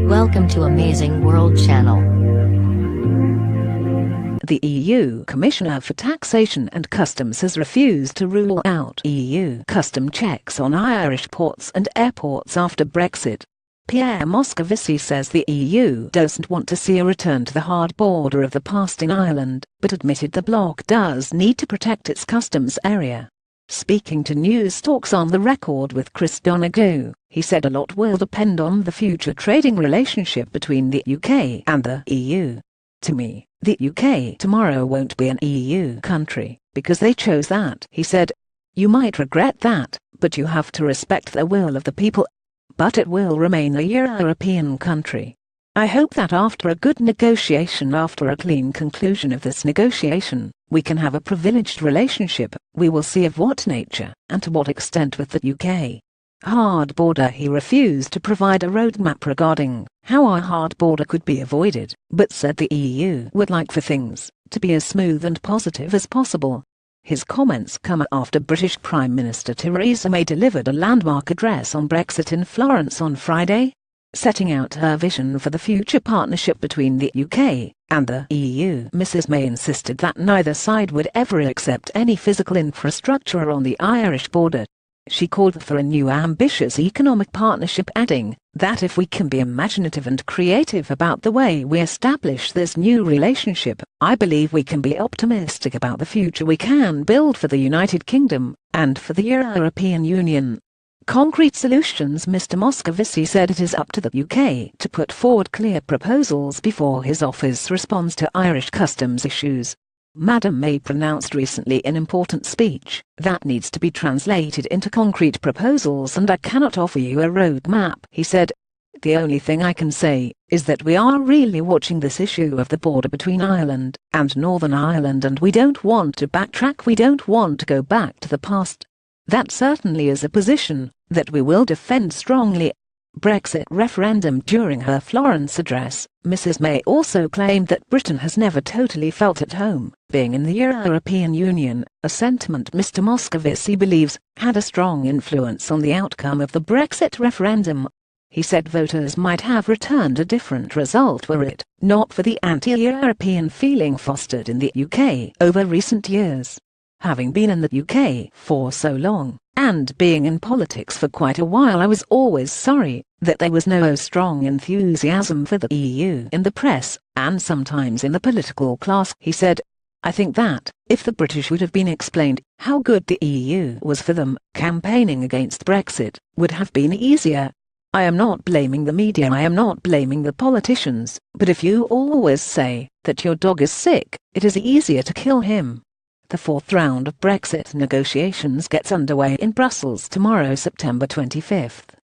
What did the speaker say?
Welcome to Amazing World Channel. The EU Commissioner for Taxation and Customs has refused to rule out EU custom checks on Irish ports and airports after Brexit. Pierre Moscovici says the EU doesn't want to see a return to the hard border of the past in Ireland, but admitted the bloc does need to protect its customs area. Speaking to Newstalk's On the Record with Donoghue, he said a lot will depend on the future trading relationship between the UK and the EU. To me, the UK tomorrow won't be an EU country, because they chose that, he said. You might regret that, but you have to respect the will of the people. But it will remain a European country. I hope that after a good negotiation, after a clean conclusion of this negotiation, we can have a privileged relationship. We will see of what nature, and to what extent with the UK. Hard border. He refused to provide a roadmap regarding how our hard border could be avoided, but said the EU would like for things to be as smooth and positive as possible. His comments come after British Prime Minister Theresa May delivered a landmark address on Brexit in Florence on Friday, setting out her vision for the future partnership between the UK and the EU. Mrs May insisted that neither side would ever accept any physical infrastructure on the Irish border. She called for a new ambitious economic partnership, adding that if we can be imaginative and creative about the way we establish this new relationship, I believe we can be optimistic about the future we can build for the United Kingdom and for the European Union. Concrete solutions. Mr Moscovici said it is up to the UK to put forward clear proposals before his office responds to Irish customs issues. Madam May pronounced recently an important speech that needs to be translated into concrete proposals, and I cannot offer you a roadmap, he said. The only thing I can say is that we are really watching this issue of the border between Ireland and Northern Ireland, and we don't want to backtrack, we don't want to go back to the past. That certainly is a position that we will defend strongly. Brexit referendum. During her Florence address, Mrs May also claimed that Britain has never totally felt at home being in the European Union, a sentiment Mr Moscovici believes had a strong influence on the outcome of the Brexit referendum. He said voters might have returned a different result were it not for the anti-European feeling fostered in the UK over recent years. Having been in the UK for so long, and being in politics for quite a while, I was always sorry that there was no strong enthusiasm for the EU in the press, and sometimes in the political class, he said. I think that, if the British would have been explained how good the EU was for them, campaigning against Brexit would have been easier. I am not blaming the media, I am not blaming the politicians, but if you always say that your dog is sick, it is easier to kill him. The fourth round of Brexit negotiations gets underway in Brussels tomorrow, September 25th.